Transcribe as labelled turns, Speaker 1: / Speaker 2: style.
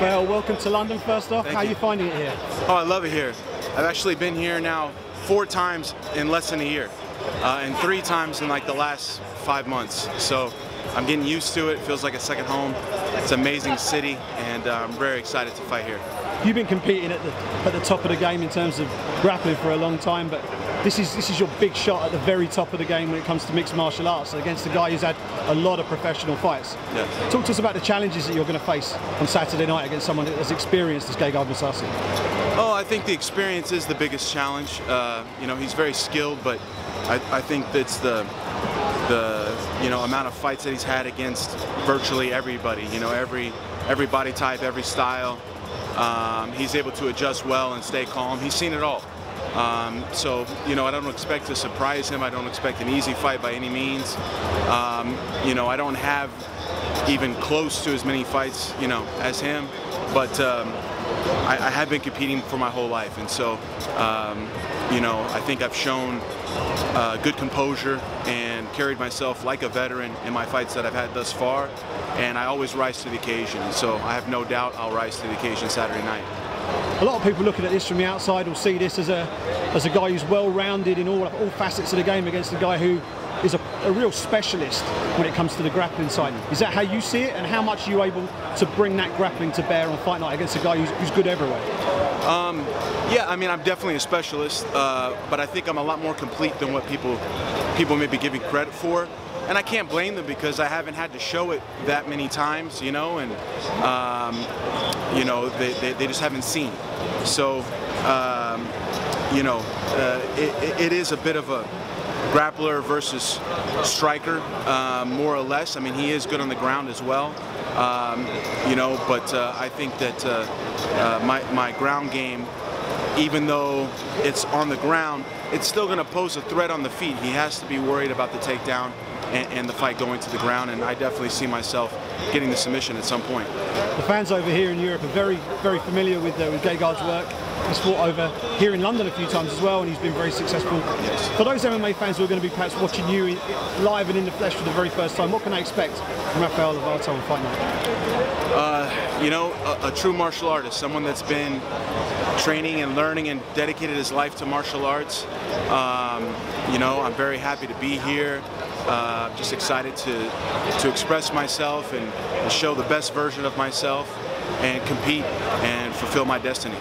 Speaker 1: Rafael, welcome to London first off.
Speaker 2: Thank
Speaker 1: How are
Speaker 2: you
Speaker 1: you finding it here?
Speaker 2: Oh, I love it here. I've actually been here now 4 times in less than a year, and 3 times in like the last 5 months. So I'm getting used to it. It feels like a second home. It's an amazing city, and I'm very excited to fight here.
Speaker 1: You've been competing at the top of the game in terms of grappling for a long time, but this is your big shot at the very top of the game when it comes to mixed martial arts against a guy who's had a lot of professional fights.
Speaker 2: Yeah.
Speaker 1: Talk to us about the challenges that you're going to face on Saturday night against someone as experienced as Gegard Mousasi.
Speaker 2: Oh, I think the experience is the biggest challenge. You know, he's very skilled, but I think that's the amount of fights that he's had against virtually everybody. You know, every body type, every style. He's able to adjust well and stay calm. He's seen it all. So, you know, I don't expect to surprise him. I don't expect an easy fight by any means. You know, I don't have even close to as many fights, you know, as him, but I have been competing for my whole life, and so, you know, I think I've shown good composure and carried myself like a veteran in my fights that I've had thus far, and I always rise to the occasion. So I have no doubt I'll rise to the occasion Saturday night.
Speaker 1: A lot of people looking at this from the outside will see this as a guy who's well-rounded in all facets of the game against a guy who is a real specialist when it comes to the grappling side. Is that how you see it, and how much are you able to bring that grappling to bear on fight night against a guy who's good everywhere?
Speaker 2: Yeah, I mean, I'm definitely a specialist, but I think I'm a lot more complete than what people may be giving credit for. And I can't blame them, because I haven't had to show it that many times, you know, and you know, they just haven't seen. So, you know, it is a bit of a grappler versus striker, more or less. I mean, he is good on the ground as well, you know, but I think that my ground game, even though it's on the ground, it's still going to pose a threat on the feet. He has to be worried about the takedown and the fight going to the ground, and I definitely see myself getting the submission at some point.
Speaker 1: The fans over here in Europe are very, very familiar with Gegard's work. He's fought over here in London a few times as well, and he's been very successful.
Speaker 2: Yes.
Speaker 1: For those MMA fans who are going to be perhaps watching you live and in the flesh for the very first time, what can they expect from Rafael Lovato on fight night?
Speaker 2: You know, a true martial artist, someone that's been training and learning and dedicated his life to martial arts. You know, I'm very happy to be here. Just excited to express myself and show the best version of myself and compete and fulfill my destiny.